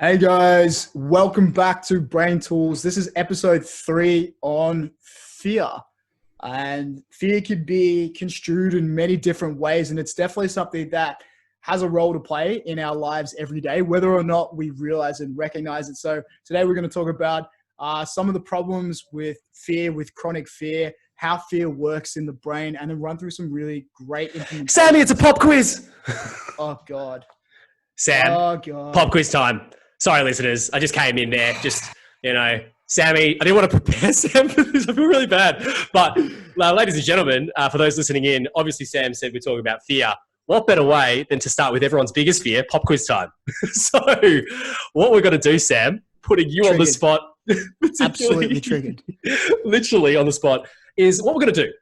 Hey guys, welcome back to Brain Tools. This is episode 3 on fear. And fear can be construed in many different ways, and it's definitely something that has a role to play in our lives every day, whether or not we realize and recognize it. So today we're going to talk about some of the problems with fear, with chronic fear, how fear works in the brain, and then run through some really great information. Sammy, it's a pop quiz. Oh God. Sam, Oh God. pop quiz time. Sorry, listeners. I just came in there. Sammy, I didn't want to prepare Sam for this. I feel really bad. But ladies and gentlemen, for those listening in, obviously Sam said we're talking about fear. What better way than to start with everyone's biggest fear, pop quiz time. So what we're going to do, Sam, putting you on the spot. Absolutely triggered. Literally on the spot, is what we're going to do.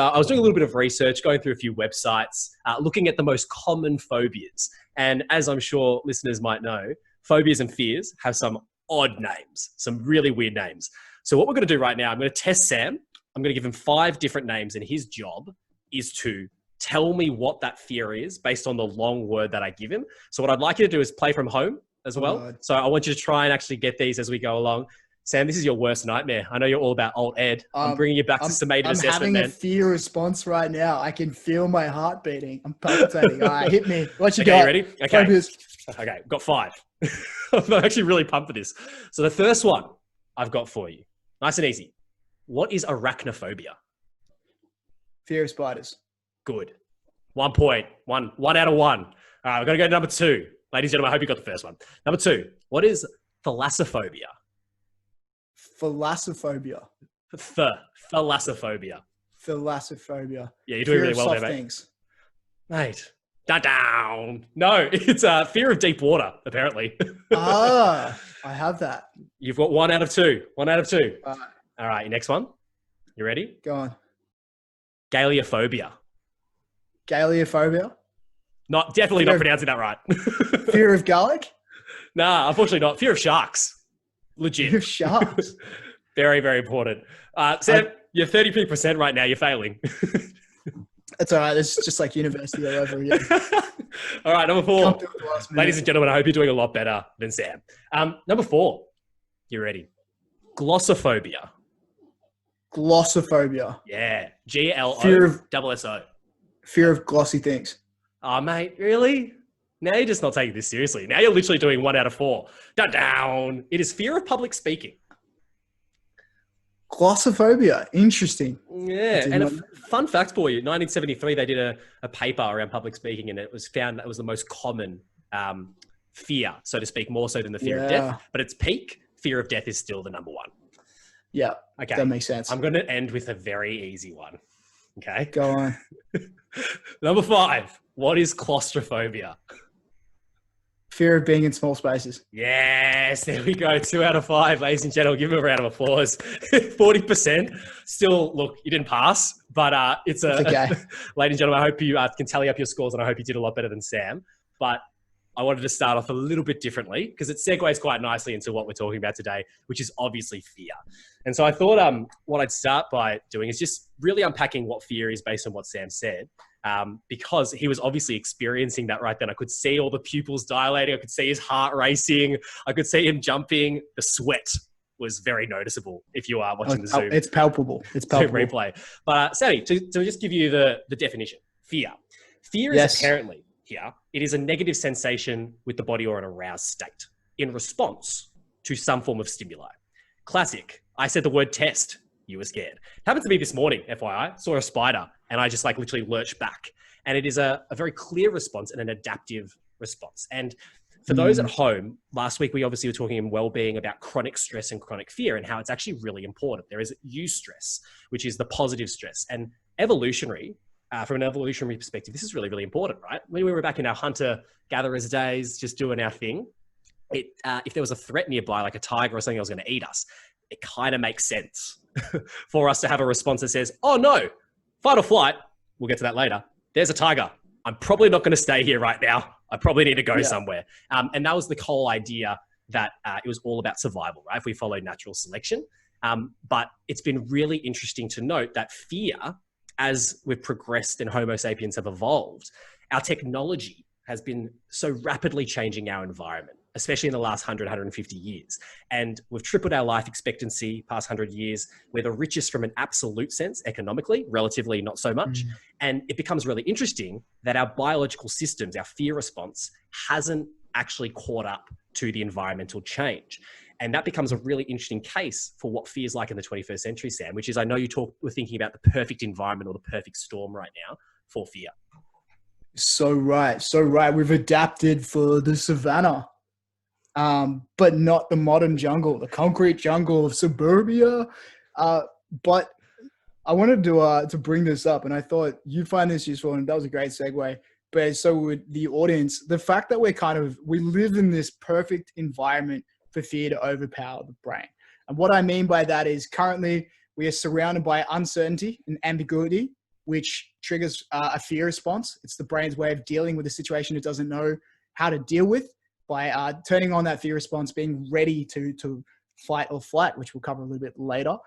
I was doing a little bit of research, going through a few websites, looking at the most common phobias. And as I'm sure listeners might know, phobias and fears have some odd names, some really weird names. So what we're going to do right now, I'm going to test Sam. I'm going to give him 5 different names, and his job is to tell me what that fear is based on the long word that I give him. So what I'd like you to do is play from home as well. God. So I want you to try and actually get these as we go along. Sam, this is your worst nightmare. I know you're all about alt ed. I'm bringing you back to summated assessment, man. I'm having a fear response right now. I can feel my heart beating. I'm palpitating. All right, hit me. What you got? You ready? Okay. Okay, got 5. I'm actually really pumped for this. So the first one I've got for you, nice and easy. What is arachnophobia? Fear of spiders. Good. 1 point. One out of 1. All right, we're going to go to number 2. Ladies and gentlemen, I hope you got the first one. Number 2, what is thalassophobia? Thalassophobia. Thalassophobia. Thalassophobia. Yeah, you're doing really well there, mate. Things. Mate. Down. No, it's fear of deep water, apparently. I have that. You've got 1 out of 2. 1 out of 2. All right, your next one. You ready? Go on. Galeophobia. Galeophobia? Definitely not pronouncing that right. Fear of garlic? Nah, unfortunately not. Fear of sharks. Legit. Fear of sharks? Very, very important. Sam, you're 33% right now. You're failing. It's all right. It's just like university all over again. All right, number 4. Ladies and gentlemen, I hope you're doing a lot better than Sam. Number 4. You ready? Glossophobia. Glossophobia. Yeah. G-L-O-S-S-O. Fear of glossy things. Oh, mate, really? Now you're just not taking this seriously. Now you're literally doing 1 out of 4. Down. It is fear of public speaking. Glossophobia. Interesting. Yeah. And a fun fact for you, 1973, they did a paper around public speaking, and it was found that was the most common fear, so to speak, more so than the fear of death. But its peak, fear of death, is still the number 1. Yeah. Okay. That makes sense. I'm going to end with a very easy one. Okay. Go on. Number 5. What is claustrophobia? Fear of being in small spaces. Yes, there we go. 2 out of 5, ladies and gentlemen. Give him a round of applause. 40%. Still, look, you didn't pass, but it's okay. Ladies and gentlemen, I hope you can tally up your scores, and I hope you did a lot better than Sam. But I wanted to start off a little bit differently because it segues quite nicely into what we're talking about today, which is obviously fear. And so I thought what I'd start by doing is just really unpacking what fear is based on what Sam said. Because he was obviously experiencing that right then. I could see all the pupils dilating. I could see his heart racing. I could see him jumping. The sweat was very noticeable if you are watching the Zoom. It's palpable. It's palpable. Zoom replay. But Sammy, to just give you the definition, fear. Fear is apparently here. It is a negative sensation with the body or an aroused state in response to some form of stimuli. Classic. I said the word test. You were scared. It happened to me this morning, FYI. Saw a spider and I just literally lurched back. And it is a very clear response and an adaptive response. And for those at home, last week we obviously were talking in well-being about chronic stress and chronic fear and how it's actually really important. There is eustress, which is the positive stress. And from an evolutionary perspective, this is really, really important, right? When we were back in our hunter-gatherers days, just doing our thing, if there was a threat nearby, like a tiger or something that was going to eat us, it kind of makes sense for us to have a response that says, oh no, fight or flight, we'll get to that later. There's a tiger. I'm probably not going to stay here right now. I probably need to go somewhere. And that was the whole idea that it was all about survival, right? If we follow natural selection. But it's been really interesting to note that fear, as we've progressed and Homo sapiens have evolved, our technology has been so rapidly changing our environment, especially in the last 100, 150 years. And we've tripled our life expectancy past 100 years. We're the richest from an absolute sense, economically, relatively not so much. And it becomes really interesting that our biological systems, our fear response, hasn't actually caught up to the environmental change. And that becomes a really interesting case for what fear is like in the 21st century, Sam, which is, I know we're thinking about the perfect environment or the perfect storm right now for fear. So right. So right. We've adapted for the savannah, but not the modern jungle, the concrete jungle of suburbia. But I wanted to bring this up, and I thought you'd find this useful, and that was a great segue. But so with the audience, the fact that we live in this perfect environment for fear to overpower the brain. And what I mean by that is currently we are surrounded by uncertainty and ambiguity, which triggers a fear response. It's the brain's way of dealing with a situation it doesn't know how to deal with by turning on that fear response, being ready to fight or flight, which we'll cover a little bit later.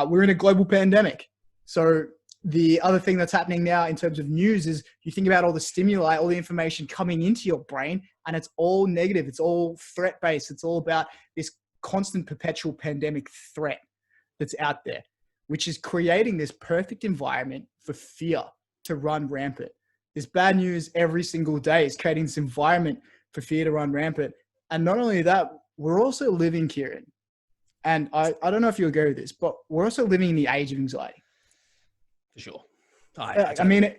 We're in a global pandemic. So the other thing that's happening now in terms of news is you think about all the stimuli, all the information coming into your brain, and it's all negative. It's all threat-based. It's all about this constant perpetual pandemic threat that's out there, which is creating this perfect environment for fear to run rampant. This bad news every single day is creating this environment for fear to run rampant. And not only that, we're also living, Kirun, and I don't know if you agree with this, but we're also living in the age of anxiety. For sure. I mean,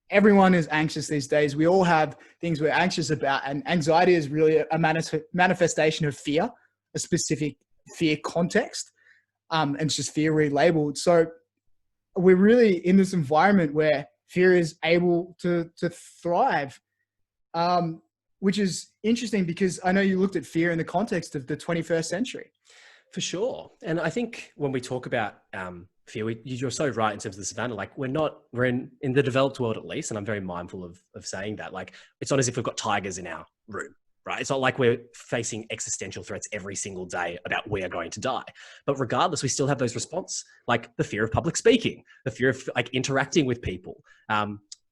everyone is anxious these days. We all have things we're anxious about, and anxiety is really a manifestation of fear, a specific fear context, and it's just fear relabeled. So we're really in this environment where fear is able to thrive, which is interesting because I know you looked at fear in the context of the 21st century. For sure. And I think when we talk about fear, you're so right in terms of the savannah. Like we're in the developed world at least, and I'm very mindful of saying that. Like it's not as if we've got tigers in our room, right? It's not like we're facing existential threats every single day about we are going to die. But regardless, we still have those responses, like the fear of public speaking, the fear of like interacting with people.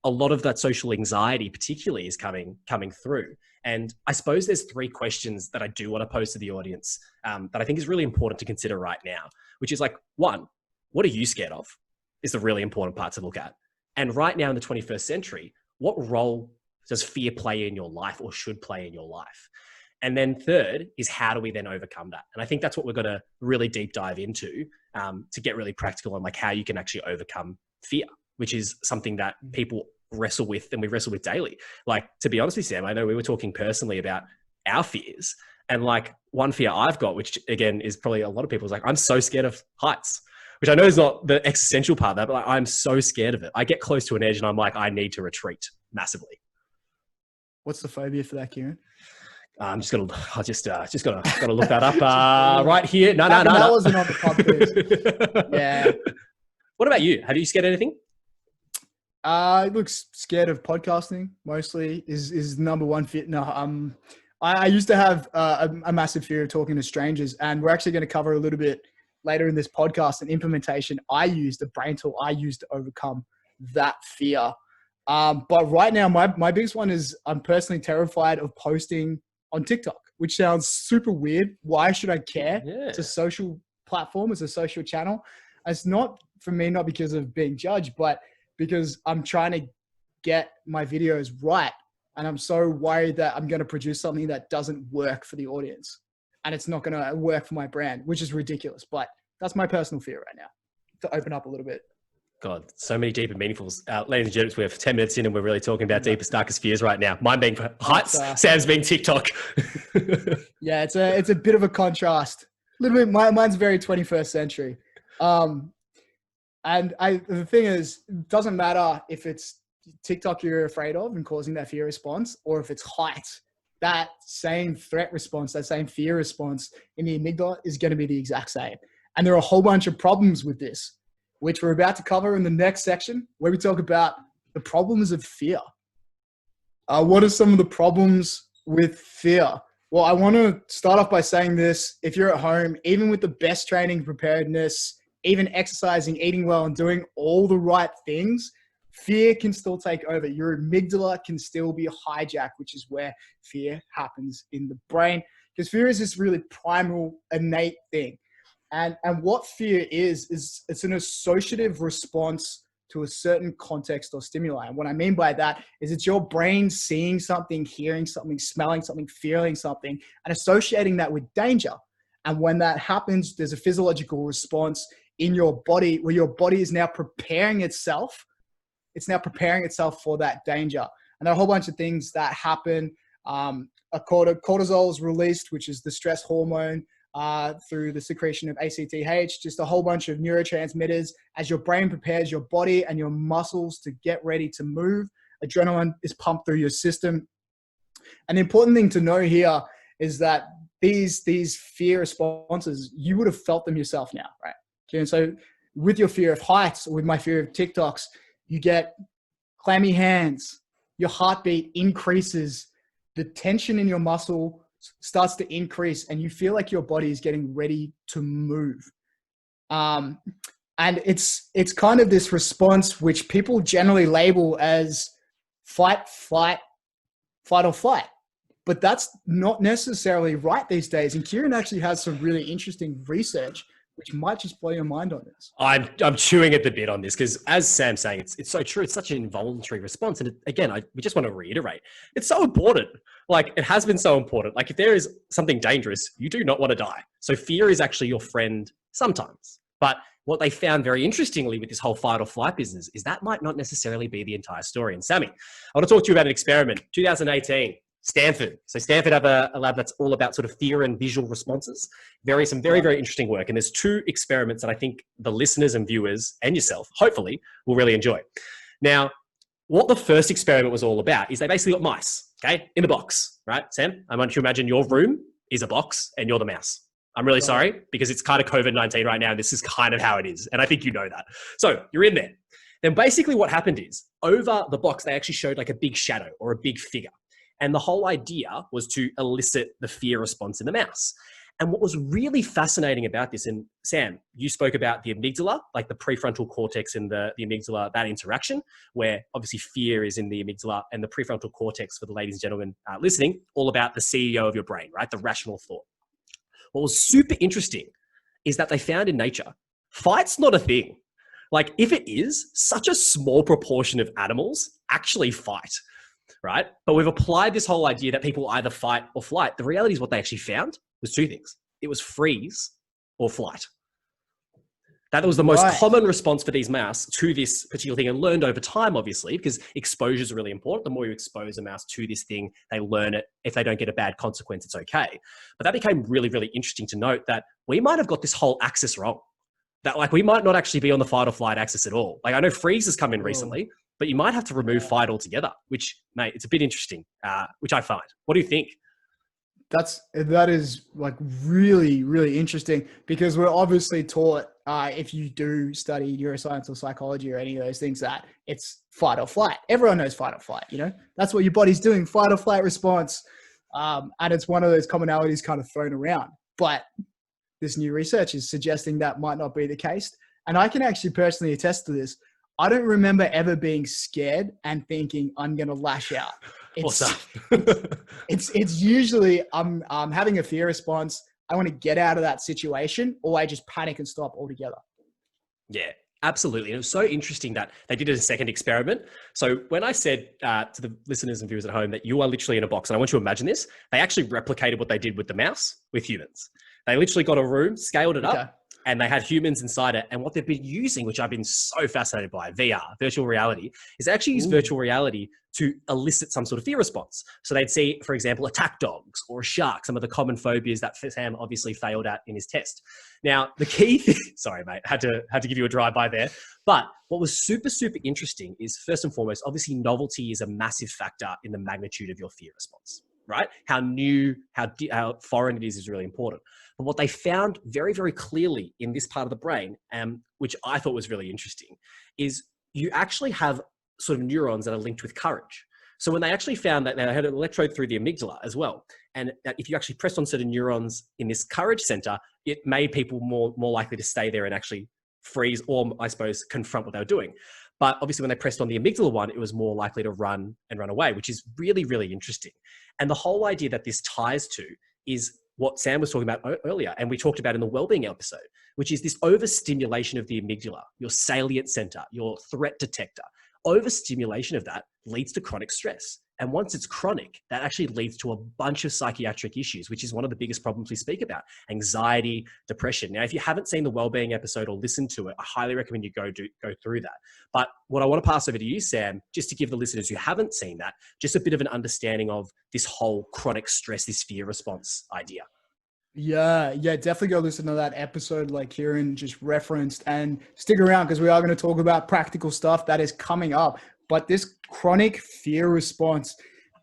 A lot of that social anxiety particularly is coming through. And I suppose there's three questions that I do want to pose to the audience that I think is really important to consider right now, which is like, one, what are you scared of is the really important part to look at. And right now in the 21st century, what role does fear play in your life or should play in your life? And then third is how do we then overcome that? And I think that's what we're going to really deep dive into to get really practical on like how you can actually overcome fear, which is something that people wrestle with and we wrestle with daily. Like, to be honest with you, Sam, I know we were talking personally about our fears, and like one fear I've got, which again is probably a lot of people's, like, I'm so scared of heights, which I know is not the existential part of that, but like, I'm so scared of it. I get close to an edge and I'm like, I need to retreat massively. What's the phobia for that, Kirun? I'm just gotta look that up right here. No. That wasn't on the podcast. Yeah. What about you? Have you scared anything? Look, scared of podcasting mostly is number one fear. No, I used to have a massive fear of talking to strangers, and we're actually going to cover a little bit later in this podcast an implementation I used, the brain tool I used to overcome that fear. But right now, my biggest one is I'm personally terrified of posting on TikTok, which sounds super weird. Why should I care? Yeah. It's a social platform. It's a social channel. It's not for me, not because of being judged, but because I'm trying to get my videos right. And I'm so worried that I'm going to produce something that doesn't work for the audience. And it's not going to work for my brand, which is ridiculous. But that's my personal fear right now, to open up a little bit. God, so many deep and meaningfuls. Ladies and gentlemen, we're 10 minutes in and we're really talking about deepest, darkest fears right now. Mine being heights, Sam's being TikTok. Yeah, it's a bit of a contrast. A little bit. Mine's very 21st century. And the thing is, it doesn't matter if it's TikTok you're afraid of and causing that fear response, or if it's heights. That same threat response, that same fear response in the amygdala is going to be the exact same. And there are a whole bunch of problems with this, which we're about to cover in the next section, where we talk about the problems of fear. What are some of the problems with fear? Well, I want to start off by saying this. If you're at home, even with the best training, preparedness, even exercising, eating well, and doing all the right things, fear can still take over. Your amygdala can still be hijacked, which is where fear happens in the brain. Because fear is this really primal, innate thing. And what fear is it's an associative response to a certain context or stimuli. And what I mean by that is it's your brain seeing something, hearing something, smelling something, feeling something, and associating that with danger. And when that happens, there's a physiological response in your body where your body is now preparing itself. It's now preparing itself for that danger. And there are a whole bunch of things that happen. Cortisol is released, which is the stress hormone, through the secretion of ACTH, just a whole bunch of neurotransmitters. As your brain prepares your body and your muscles to get ready to move, adrenaline is pumped through your system. And the important thing to know here is that these fear responses, you would have felt them yourself now, right? Okay, and so with your fear of heights, or with my fear of TikToks, you get clammy hands, your heartbeat increases, the tension in your muscle starts to increase, and you feel like your body is getting ready to move. And it's kind of this response which people generally label as fight, flight, fight or flight. But that's not necessarily right these days. And Kirun actually has some really interesting research which might just blow your mind on this. I'm chewing at the bit on this because, as Sam's saying, it's so true. It's such an involuntary response. And we just want to reiterate, it's so important. Like, it has been so important. Like, if there is something dangerous, you do not want to die. So fear is actually your friend sometimes. But what they found very interestingly with this whole fight or flight business is that might not necessarily be the entire story. And Sammy, I want to talk to you about an experiment, 2018. Stanford. So Stanford have a lab that's all about sort of fear and visual responses. Some very, very interesting work. And there's 2 experiments that I think the listeners and viewers and yourself, hopefully, will really enjoy. Now, what the first experiment was all about is they basically got mice, okay, in a box, right? Sam, I want you to imagine your room is a box and you're the mouse. I'm really sorry because it's kind of COVID-19 right now. And this is kind of how it is. And I think you know that. So you're in there. Then basically what happened is over the box, they actually showed like a big shadow or a big figure. And the whole idea was to elicit the fear response in the mouse. And what was really fascinating about this, and Sam, you spoke about the amygdala, like the prefrontal cortex and the amygdala, that interaction, where obviously fear is in the amygdala, and the prefrontal cortex, for the ladies and gentlemen listening, all about the CEO of your brain, right? The rational thought. What was super interesting is that they found in nature, fight's not a thing. Like, if it is, such a small proportion of animals actually fight. Right? But we've applied this whole idea that people either fight or flight. The reality is what they actually found was 2 things. It was freeze or flight. That was the most common response for these mouse to this particular thing, and learned over time, obviously, because exposure is really important. The more you expose a mouse to this thing, they learn it. If they don't get a bad consequence, it's okay. But that became really, really interesting to note that we might have got this whole axis wrong. That, like, we might not actually be on the fight or flight axis at all. Like, I know freeze has come in recently, but you might have to remove fight altogether, which, mate, it's a bit interesting, which I find. What do you think? That is like really, really interesting, because we're obviously taught, if you do study neuroscience or psychology or any of those things, that it's fight or flight. Everyone knows fight or flight, you know? That's what your body's doing, fight or flight response. And it's one of those commonalities kind of thrown around. But this new research is suggesting that might not be the case. And I can actually personally attest to this. I don't remember ever being scared and thinking I'm going to lash out. It's usually I'm having a fear response. I want to get out of that situation, or I just panic and stop altogether. Yeah, absolutely. And it was so interesting that they did a second experiment. So when I said to the listeners and viewers at home that you are literally in a box, and I want you to imagine this, they actually replicated what they did with the mouse with humans. They literally got a room, scaled it up, and they had humans inside it. And what they've been using, which I've been so fascinated by, VR, virtual reality, is they actually use virtual reality to elicit some sort of fear response. So they'd see, for example, attack dogs or a shark, some of the common phobias that Sam obviously failed at in his test. Now, the key thing, sorry, mate, had to give you a drive-by there. But what was super, super interesting is, first and foremost, obviously novelty is a massive factor in the magnitude of your fear response, right? How new, how foreign it is really important. But what they found very, very clearly in this part of the brain, which I thought was really interesting, is you actually have sort of neurons that are linked with courage. So when they actually found that, they had an electrode through the amygdala as well. And that if you actually pressed on certain neurons in this courage center, it made people more likely to stay there and actually freeze, or I suppose confront what they were doing. But obviously when they pressed on the amygdala one, it was more likely to run and run away, which is really, really interesting. And the whole idea that this ties to is what Sam was talking about earlier, and we talked about in the wellbeing episode, which is this overstimulation of the amygdala, your salient center, your threat detector. Overstimulation of that leads to chronic stress. And once it's chronic, that actually leads to a bunch of psychiatric issues, which is one of the biggest problems we speak about: anxiety, depression. Now, if you haven't seen the wellbeing episode or listened to it, I highly recommend you go through that. But what I want to pass over to you, Sam, just to give the listeners who haven't seen that, just a bit of an understanding of this whole chronic stress, this fear response idea. Yeah, definitely go listen to that episode like Kirun just referenced, and stick around because we are going to talk about practical stuff that is coming up. But this chronic fear response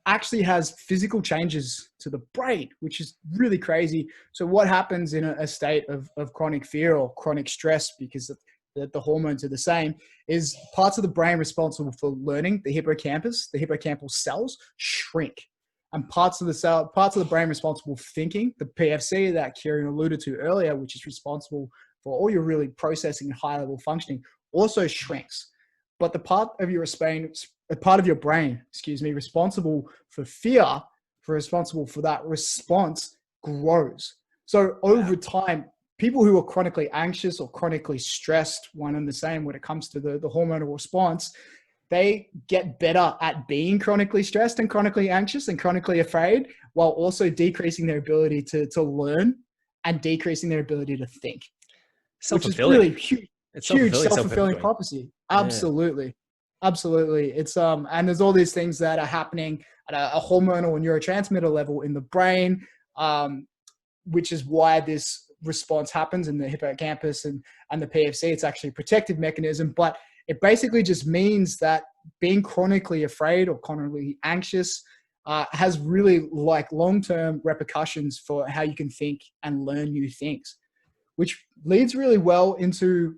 actually has physical changes to the brain, which is really crazy. So what happens in a state of chronic fear or chronic stress, because the hormones are the same, is parts of the brain responsible for learning, the hippocampus, the hippocampal cells, shrink. And parts of the brain responsible for thinking, the PFC that Kirun alluded to earlier, which is responsible for all your really processing and high level functioning, also shrinks. But the part of your brain, responsible for fear, responsible for that response, grows. So over time, people who are chronically anxious or chronically stressed, one and the same when it comes to the hormonal response, they get better at being chronically stressed and chronically anxious and chronically afraid, while also decreasing their ability to learn and decreasing their ability to think. Self-fulfilling. Which is really huge self-fulfilling prophecy. Absolutely. Yeah. Absolutely. It's and there's all these things that are happening at a hormonal and neurotransmitter level in the brain, which is why this response happens in the hippocampus and the PFC. It's actually a protective mechanism, but it basically just means that being chronically afraid or chronically anxious has really like long-term repercussions for how you can think and learn new things, which leads really well into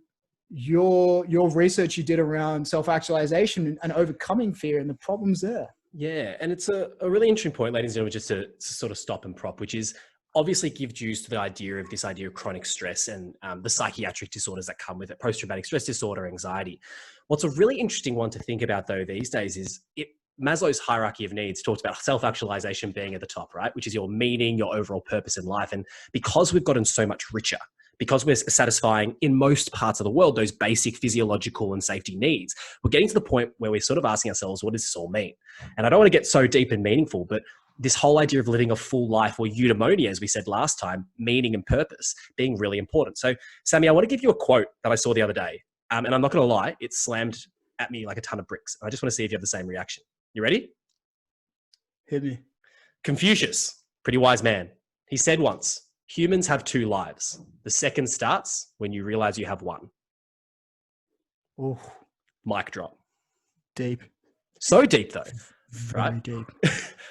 your research you did around self-actualization and overcoming fear and the problems there. Yeah, and it's a really interesting point, ladies and gentlemen, just to sort of stop and prop, which is obviously give juice to the idea of chronic stress and the psychiatric disorders that come with it, post-traumatic stress disorder, anxiety. What's a really interesting one to think about though these days is Maslow's hierarchy of needs talks about self-actualization being at the top, right? Which is your meaning, your overall purpose in life. And because we've gotten so much richer, because we're satisfying in most parts of the world those basic physiological and safety needs, we're getting to the point where we're sort of asking ourselves, what does this all mean? And I don't want to get so deep and meaningful, but this whole idea of living a full life, or eudaimonia, as we said last time, meaning and purpose being really important. So, Sammy, I want to give you a quote that I saw the other day. And I'm not going to lie, it slammed at me like a ton of bricks. I just want to see if you have the same reaction. You ready? Hit me. Confucius, pretty wise man. He said once, humans have two lives. The second starts when you realize you have one. Oh, mic drop. Deep. So deep though. Very right? deep.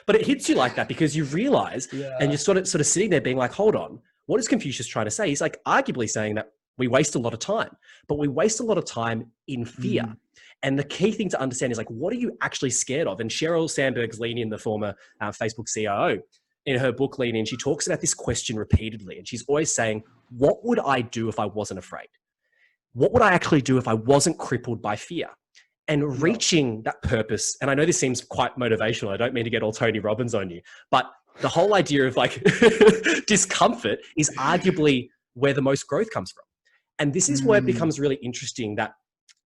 But it hits you like that because you realize, and you're sort of sitting there being like, hold on, what is Confucius trying to say? He's like arguably saying that we waste a lot of time, but we waste a lot of time in fear. And the key thing to understand is like, what are you actually scared of? And Sheryl Sandberg's Lean In, the former Facebook CIO, in her book Lean In, she talks about this question repeatedly. And she's always saying, what would I do if I wasn't afraid? What would I actually do if I wasn't crippled by fear? And reaching that purpose, and I know this seems quite motivational. I don't mean to get all Tony Robbins on you, but the whole idea of like discomfort is arguably where the most growth comes from. And this is where it becomes really interesting, that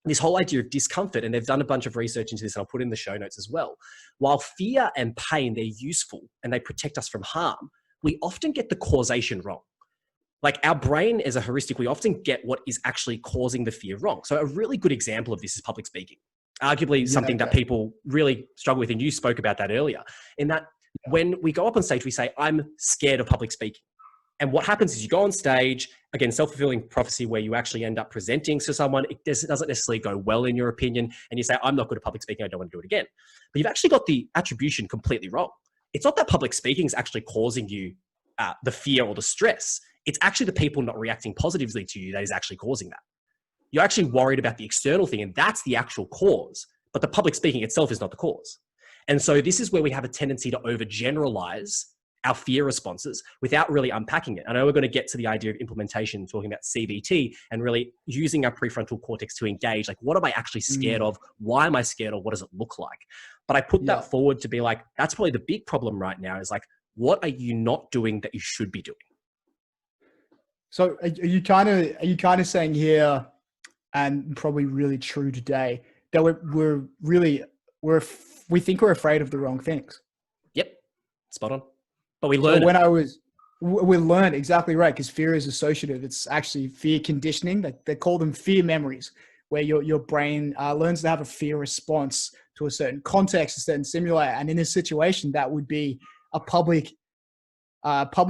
this whole idea of discomfort, and they've done a bunch of research into this, and I'll put in the show notes as well. While fear and pain, they're useful and they protect us from harm, we often get the causation wrong. Like our brain as a heuristic, we often get what is actually causing the fear wrong. So a really good example of this is public speaking, arguably something that people really struggle with. And you spoke about that earlier, in that when we go up on stage, we say, I'm scared of public speaking. And what happens is you go on stage, again, self-fulfilling prophecy, where you actually end up presenting to someone. It doesn't necessarily go well in your opinion. And you say, I'm not good at public speaking. I don't want to do it again. But you've actually got the attribution completely wrong. It's not that public speaking is actually causing you the fear or the stress. It's actually the people not reacting positively to you that is actually causing that. You're actually worried about the external thing, and that's the actual cause. But the public speaking itself is not the cause. And so this is where we have a tendency to overgeneralize our fear responses without really unpacking it. I know we're going to get to the idea of implementation, talking about CBT and really using our prefrontal cortex to engage, like, what am I actually scared of? Why am I scared of? What does it look like? But I put that forward to be like, that's probably the big problem right now is like, what are you not doing that you should be doing? So are you kind of saying here, and probably really true today, that we think we're afraid of the wrong things? Yep, spot on. But we learn. We learn, exactly right, because fear is associative. It's actually fear conditioning. They call them fear memories, where your brain learns to have a fear response to a certain context, a certain stimuli, and in a situation that would be a public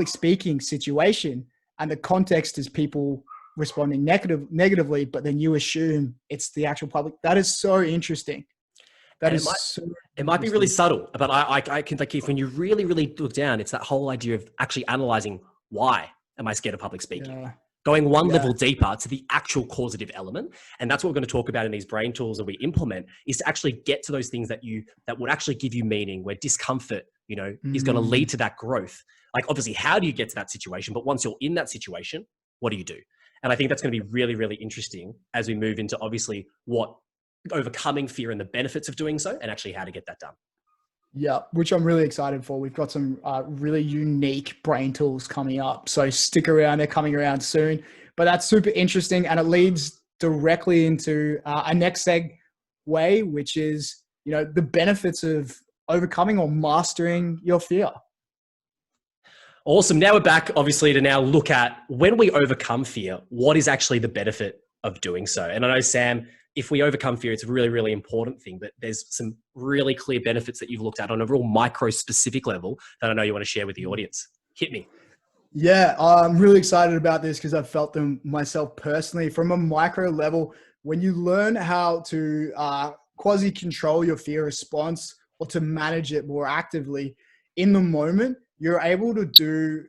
speaking situation, and the context is people responding negatively, but then you assume it's the actual public. That is so interesting. It might be really subtle, but I can, like, if when you really, really look down, it's that whole idea of actually analyzing, why am I scared of public speaking? Yeah. Going one level deeper to the actual causative element. And that's what we're going to talk about in these brain tools that we implement, is to actually get to those things that would actually give you meaning, where discomfort, is going to lead to that growth. Like, obviously, how do you get to that situation? But once you're in that situation, what do you do? And I think that's going to be really, really interesting as we move into, obviously, what overcoming fear and the benefits of doing so, and actually how to get that done. Yeah, which I'm really excited for. We've got some really unique brain tools coming up. So stick around, they're coming around soon. But that's super interesting. And it leads directly into our next segue, which is, the benefits of overcoming or mastering your fear. Awesome. Now we're back, obviously, to now look at, when we overcome fear, what is actually the benefit of doing so? And I know, Sam, if we overcome fear, it's a really, really important thing, but there's some really clear benefits that you've looked at on a real micro specific level that I know you want to share with the audience. Hit me. Yeah, I'm really excited about this because I've felt them myself personally. From a micro level, when you learn how to quasi control your fear response or to manage it more actively in the moment, you're able to do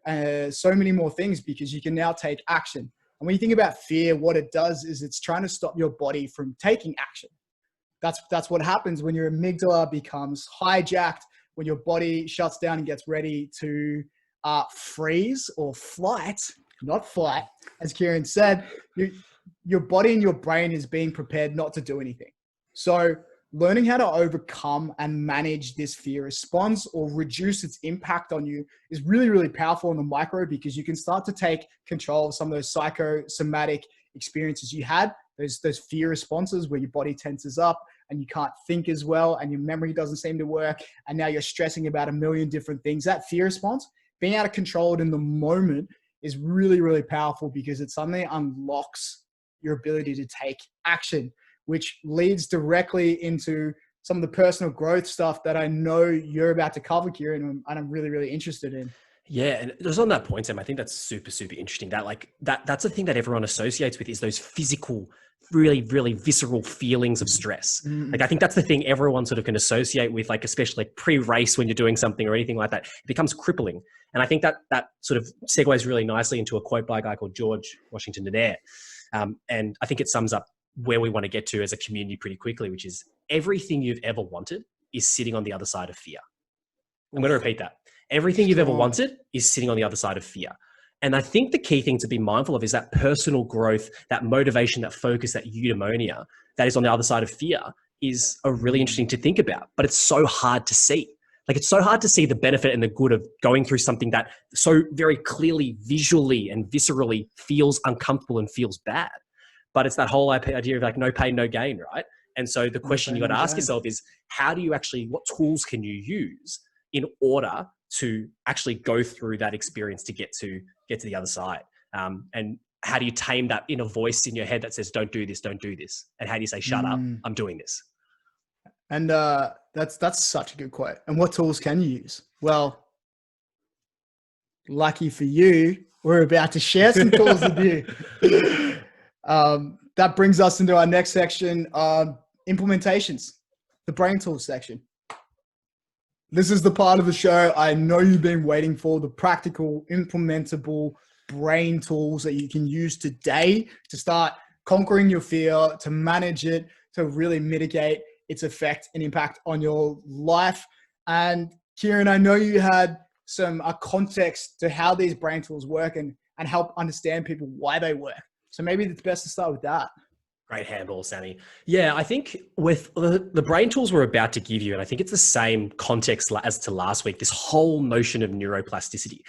so many more things, because you can now take action. And when you think about fear, what it does is it's trying to stop your body from taking action. That's what happens when your amygdala becomes hijacked, when your body shuts down and gets ready to freeze or flight, not fight, as Kirun said. Your body and your brain is being prepared not to do anything. So learning how to overcome and manage this fear response or reduce its impact on you is really, really powerful in the micro, because you can start to take control of some of those psychosomatic experiences you had, those fear responses where your body tenses up and you can't think as well and your memory doesn't seem to work, and now you're stressing about a million different things. That fear response, being able to control it in the moment, is really, really powerful, because it suddenly unlocks your ability to take action, which leads directly into some of the personal growth stuff that I know you're about to cover, Kirun, and I'm really, really interested in. Yeah, and just on that point, Sam, I think that's super, super interesting. That's the thing that everyone associates with, is those physical, really, really visceral feelings of stress. Like, I think that's the thing everyone sort of can associate with, like, especially like pre-race when you're doing something or anything like that. It becomes crippling. And I think that sort of segues really nicely into a quote by a guy called George Washington Danair. And I think it sums up where we want to get to as a community pretty quickly, which is, everything you've ever wanted is sitting on the other side of fear. I'm going to repeat that. Everything you've ever wanted is sitting on the other side of fear. And I think the key thing to be mindful of is that personal growth, that motivation, that focus, that eudaimonia that is on the other side of fear is a really interesting to think about, but it's so hard to see. Like, it's so hard to see the benefit and the good of going through something that so very clearly, visually and viscerally feels uncomfortable and feels bad. But it's that whole idea of like, no pain, no gain, right? And so the question you got to ask yourself is, how do you actually, what tools can you use in order to actually go through that experience to get to the other side? And how do you tame that inner voice in your head that says, don't do this, don't do this? And how do you say, shut up, I'm doing this? And that's such a good quote. And what tools can you use? Well, lucky for you, we're about to share some tools with you. That brings us into our next section, implementations, the brain tools section. This is the part of the show I know you've been waiting for, the practical, implementable brain tools that you can use today to start conquering your fear, to manage it, to really mitigate its effect and impact on your life. And Kirun, I know you had some context to how these brain tools work and help understand people why they work. So maybe it's best to start with that. Great handball, Sammy. Yeah, I think with the brain tools we're about to give you, and I think it's the same context as to last week, this whole notion of neuroplasticity.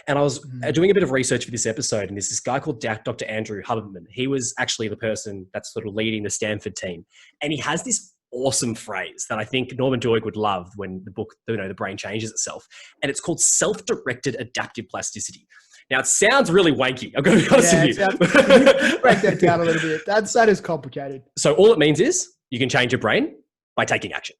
And I was doing a bit of research for this episode, and there's this guy called Dr. Andrew Huberman. He was actually the person that's sort of leading the Stanford team. And he has this awesome phrase that I think Norman Doig would love when the book, The Brain Changes Itself. And it's called self-directed adaptive plasticity. Now, it sounds really wanky. I'm going to be honest with you. Break that down a little bit. That is complicated. So all it means is you can change your brain by taking action.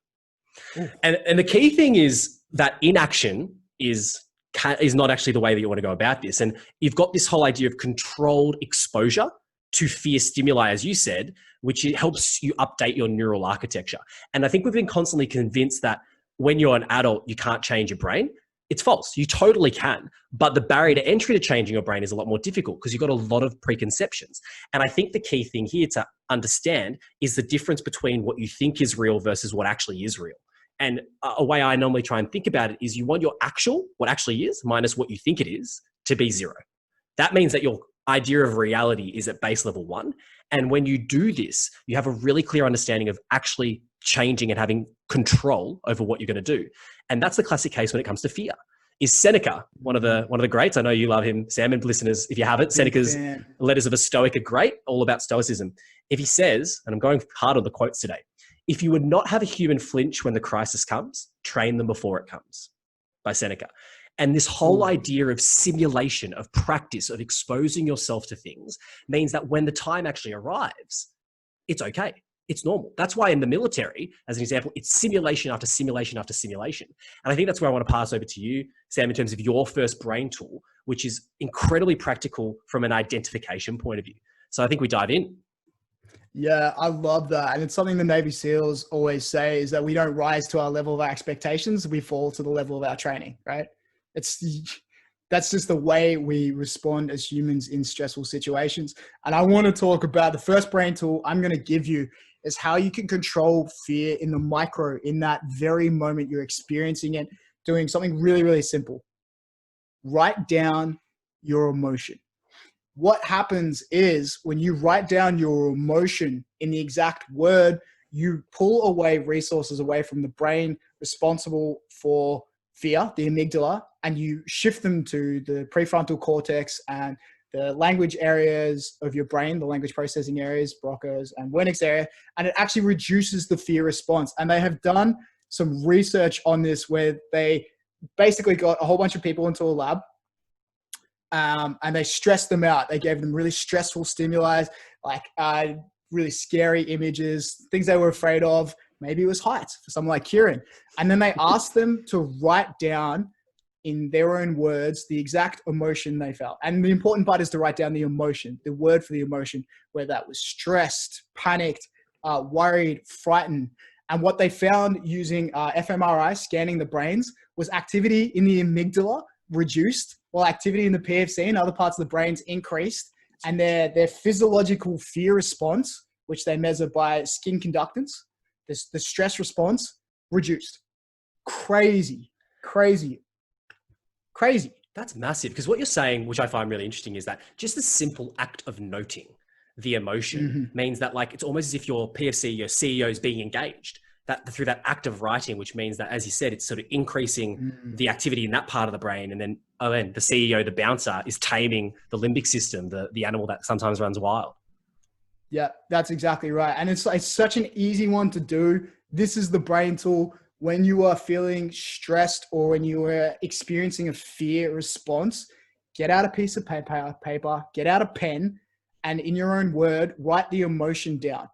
And the key thing is that inaction is not actually the way that you want to go about this. And you've got this whole idea of controlled exposure to fear stimuli, as you said, which helps you update your neural architecture. And I think we've been constantly convinced that when you're an adult, you can't change your brain. It's false. You totally can. But the barrier to entry to changing your brain is a lot more difficult because you've got a lot of preconceptions. And I think the key thing here to understand is the difference between what you think is real versus what actually is real. And a way I normally try and think about it is you want your what actually is, minus what you think it is, to be 0. That means that your idea of reality is at base level 1. And when you do this, you have a really clear understanding of actually changing and having control over what you're going to do. And that's the classic case when it comes to fear. Is Seneca, one of the greats? I know you love him, Sam, and listeners, if you haven't, Seneca's Letters of a Stoic are great, all about stoicism. If he says, and I'm going hard on the quotes today, if you would not have a human flinch when the crisis comes, train them before it comes, by Seneca. And this whole idea of simulation, of practice, of exposing yourself to things means that when the time actually arrives, it's okay. It's normal. That's why in the military, as an example, it's simulation after simulation after simulation. And I think that's where I want to pass over to you, Sam, in terms of your first brain tool, which is incredibly practical from an identification point of view. So I think we dive in. Yeah, I love that. And it's something the Navy SEALs always say is that we don't rise to our level of our expectations. We fall to the level of our training, right? That's just the way we respond as humans in stressful situations. And I want to talk about the first brain tool I'm going to give you is how you can control fear in the micro, in that very moment you're experiencing it, doing something really, really simple. Write down your emotion. What happens is when you write down your emotion in the exact word, you pull away resources away from the brain responsible for fear, the amygdala, and you shift them to the prefrontal cortex and the language areas of your brain, the language processing areas, Broca's and Wernicke's area, and it actually reduces the fear response. And they have done some research on this where they basically got a whole bunch of people into a lab and they stressed them out. They gave them really stressful stimuli, like really scary images, things they were afraid of. Maybe it was heights for someone like Kirun. And then they asked them to write down in their own words the exact emotion they felt. And the important part is to write down the emotion, the word for the emotion, whether that was stressed, panicked, worried, frightened. And what they found using fMRI, scanning the brains, was activity in the amygdala reduced, while activity in the PFC and other parts of the brains increased. And their physiological fear response, which they measure by skin conductance, the stress response, reduced. Crazy. That's massive, because what you're saying, which I find really interesting, is that just the simple act of noting the emotion means that, like, it's almost as if your PFC, your CEO, is being engaged that through that act of writing, which means that, as you said, it's sort of increasing the activity in that part of the brain. And then the CEO, the bouncer, is taming the limbic system, the animal that sometimes runs wild. Yeah, that's exactly right. And it's such an easy one to do. This is the brain tool. When you are feeling stressed or when you are experiencing a fear response, get out a piece of paper, get out a pen, and in your own word, write the emotion down.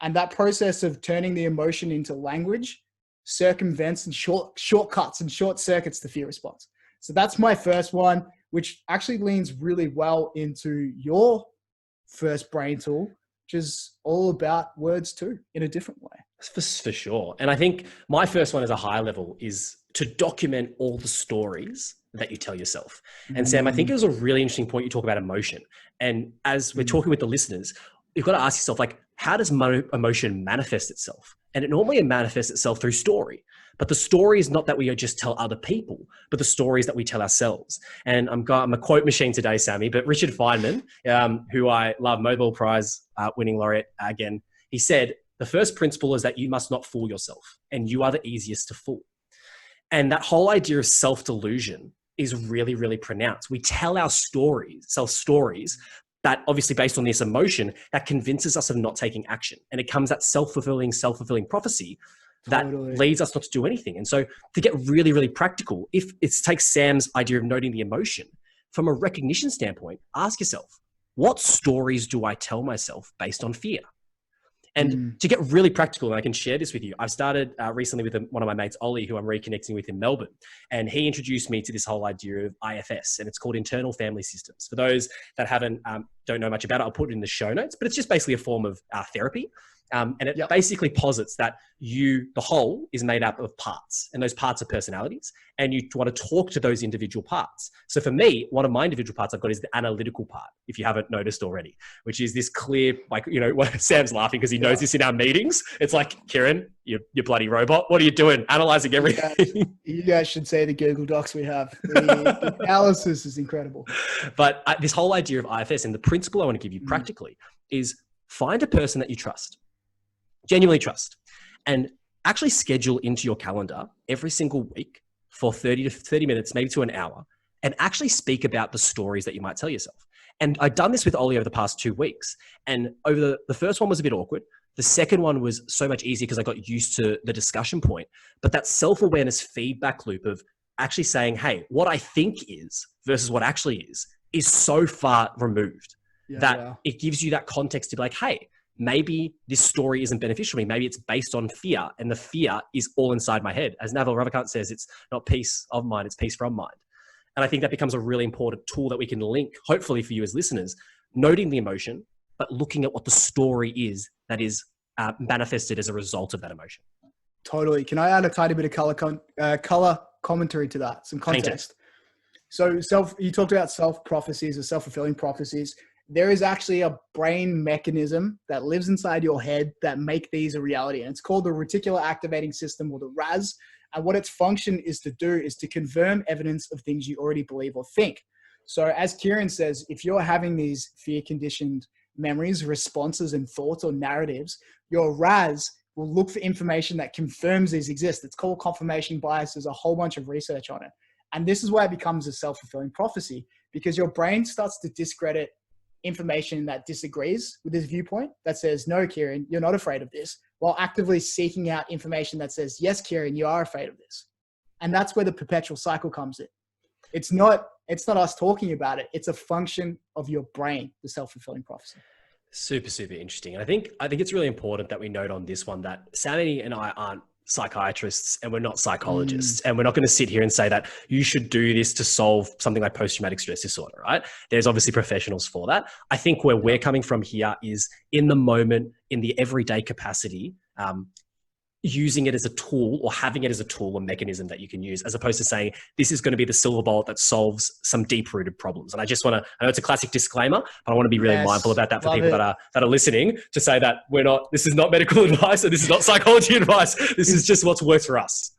And that process of turning the emotion into language circumvents and shortcuts and short circuits the fear response. So that's my first one, which actually leans really well into your first brain tool, which is all about words too, in a different way. For sure. And I think my first one as a high level is to document all the stories that you tell yourself. And Sam, I think it was a really interesting point you talk about emotion. And as we're talking with the listeners, you've got to ask yourself, like, how does emotion manifest itself? And it normally manifests itself through story. But the story is not that we just tell other people, but the stories that we tell ourselves. And I'm a quote machine today, Sammy, but Richard Feynman, who I love, Nobel Prize winning laureate again, he said, the first principle is that you must not fool yourself, and you are the easiest to fool. And that whole idea of self-delusion is really, really pronounced. We tell our stories, self-stories, that obviously based on this emotion that convinces us of not taking action. And it comes that self-fulfilling prophecy that leads us not to do anything. And so to get really, really practical, if it takes Sam's idea of noting the emotion, from a recognition standpoint, ask yourself, what stories do I tell myself based on fear? And to get really practical, and I can share this with you, I've started recently with one of my mates, Ollie, who I'm reconnecting with in Melbourne. And he introduced me to this whole idea of IFS, and it's called internal family systems. For those that don't know much about it, I'll put it in the show notes, but it's just basically a form of therapy. And it basically posits that the whole is made up of parts, and those parts are personalities, and you want to talk to those individual parts. So for me, one of my individual parts I've got is the analytical part, if you haven't noticed already, which is this clear, like, Sam's laughing because he knows this in our meetings. It's like, Kirun, you bloody robot, what are you doing? Analyzing everything. You guys should see the Google Docs we have. The analysis is incredible. But this whole idea of IFS, and the principle I want to give you practically is find a person that you trust. Genuinely trust, and actually schedule into your calendar every single week for 30 to 30 minutes, maybe to an hour, and actually speak about the stories that you might tell yourself. And I've done this with Ollie over the past 2 weeks. And over the first one was a bit awkward. The second one was so much easier because I got used to the discussion point. But that self-awareness feedback loop of actually saying, hey, what I think is versus what actually is so far removed that it gives you that context to be like, hey, maybe this story isn't beneficial to me. Maybe it's based on fear, and the fear is all inside my head. As Naval Ravikant says, it's not peace of mind, it's peace from mind. And I think that becomes a really important tool that we can link, hopefully for you as listeners, noting the emotion, but looking at what the story is that is manifested as a result of that emotion. Totally. Can I add a tiny bit of color commentary to that? Some context. So you talked about self-prophecies or self-fulfilling prophecies. There is actually a brain mechanism that lives inside your head that make these a reality. And it's called the reticular activating system, or the RAS. And what its function is to do is to confirm evidence of things you already believe or think. So as Kirun says, if you're having these fear conditioned memories, responses, and thoughts or narratives, your RAS will look for information that confirms these exist. It's called confirmation bias. There's a whole bunch of research on it. And this is why it becomes a self-fulfilling prophecy, because your brain starts to discredit information that disagrees with this viewpoint, that says, no, Kirun, you're not afraid of this, while actively seeking out information that says, yes, Kirun, you are afraid of this. And that's where the perpetual cycle comes in. It's not us talking about it. It's a function of your brain, the self-fulfilling prophecy. Super, super interesting. And I think it's really important that we note on this one that Sammy and I aren't psychiatrists, and we're not psychologists, and we're not going to sit here and say that you should do this to solve something like post-traumatic stress disorder, right? There's obviously professionals for that. I think where we're coming from here is in the moment, in the everyday capacity, using it as a tool, or having it as a tool or mechanism that you can use, as opposed to saying this is going to be the silver bullet that solves some deep-rooted problems. And I just want to, I know it's a classic disclaimer, but I want to be really mindful about that for people that are listening, to say that this is not medical advice, or this is not psychology advice. This is just what's worked for us.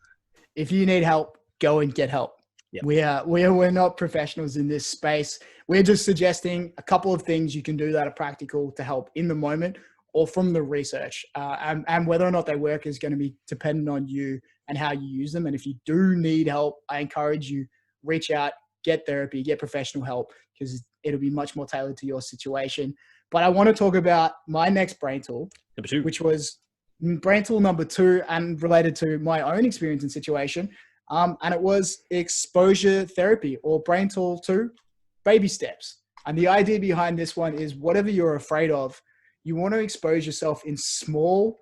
If you need help, go and get help. Yep. We're not professionals in this space. We're just suggesting a couple of things you can do that are practical to help in the moment, or from the research, and whether or not they work is going to be dependent on you and how you use them. And if you do need help, I encourage you, reach out, get therapy, get professional help, because it'll be much more tailored to your situation. But I want to talk about my next brain tool, number 2, which was brain tool number 2, and related to my own experience and situation. And it was exposure therapy, or brain tool 2, baby steps. And the idea behind this one is, whatever you're afraid of, you want to expose yourself in small,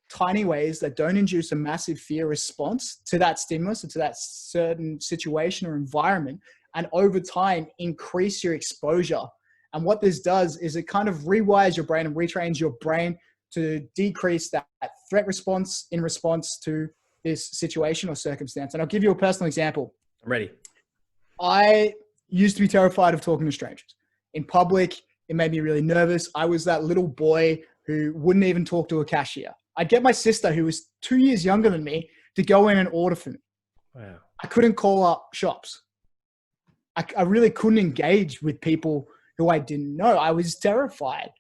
tiny ways that don't induce a massive fear response to that stimulus or to that certain situation or environment. And over time, increase your exposure. And what this does is it kind of rewires your brain and retrains your brain to decrease that threat response in response to this situation or circumstance. And I'll give you a personal example. I'm ready. I used to be terrified of talking to strangers in public, It made me really nervous. I was that little boy who wouldn't even talk to a cashier. I'd get my sister, who was 2 years younger than me, to go in and order for me. Wow. I couldn't call up shops. I really couldn't engage with people who I didn't know. I was terrified.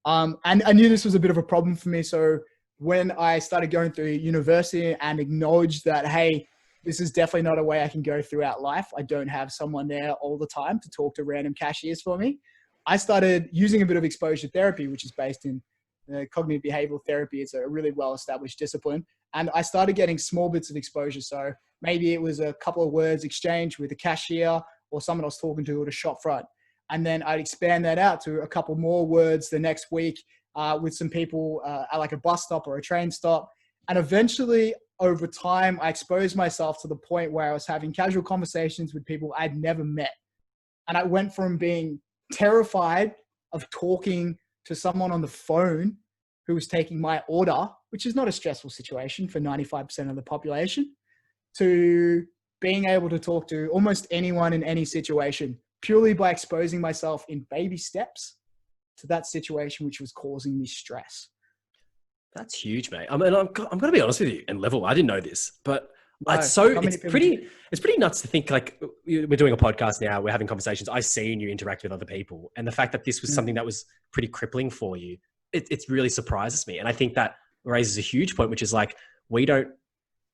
And I knew this was a bit of a problem for me. So when I started going through university and acknowledged that, hey, this is definitely not a way I can go throughout life. I don't have someone there all the time to talk to random cashiers for me. I started using a bit of exposure therapy, which is based in cognitive behavioral therapy. It's a really well-established discipline. And I started getting small bits of exposure. So maybe it was a couple of words exchanged with a cashier or someone I was talking to at a shop front. And then I'd expand that out to a couple more words the next week with some people at like a bus stop or a train stop. And eventually, over time, I exposed myself to the point where I was having casual conversations with people I'd never met. And I went from being terrified of talking to someone on the phone who was taking my order, which is not a stressful situation for 95% of the population, to being able to talk to almost anyone in any situation purely by exposing myself in baby steps to that situation, which was causing me stress. That's huge, mate. I mean, I'm going to be honest with you and level. I didn't know this, but No, it's pretty nuts to think like we're doing a podcast now. We're having conversations. I seen you interact with other people, and the fact that this was something that was pretty crippling for you, it really surprises me. And I think that raises a huge point, which is like, we don't,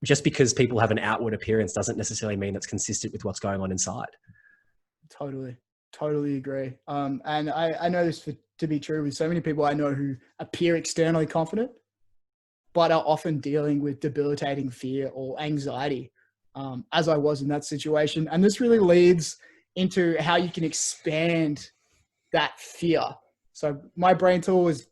just because people have an outward appearance doesn't necessarily mean that's consistent with what's going on inside. Totally agree. And I know this to be true with so many people I know who appear externally confident, but are often dealing with debilitating fear or anxiety, as I was in that situation. And this really leads into how you can expand that fear. So my brain tool is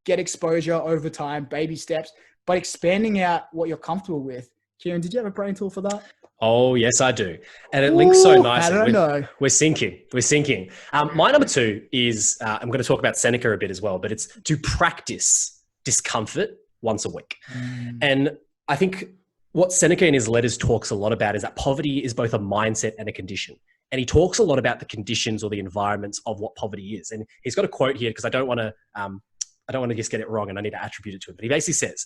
get exposure over time, baby steps, but expanding out what you're comfortable with. Kirun, did you have a brain tool for that? Oh, yes, I do. And it links so nicely. How did I know? We're syncing. My number 2 is, I'm going to talk about Seneca a bit as well, but it's to practice discomfort once a week. And I think what Seneca in his letters talks a lot about is that poverty is both a mindset and a condition. And he talks a lot about the conditions or the environments of what poverty is. And he's got a quote here because I don't want to just get it wrong and I need to attribute it to him. But he basically says,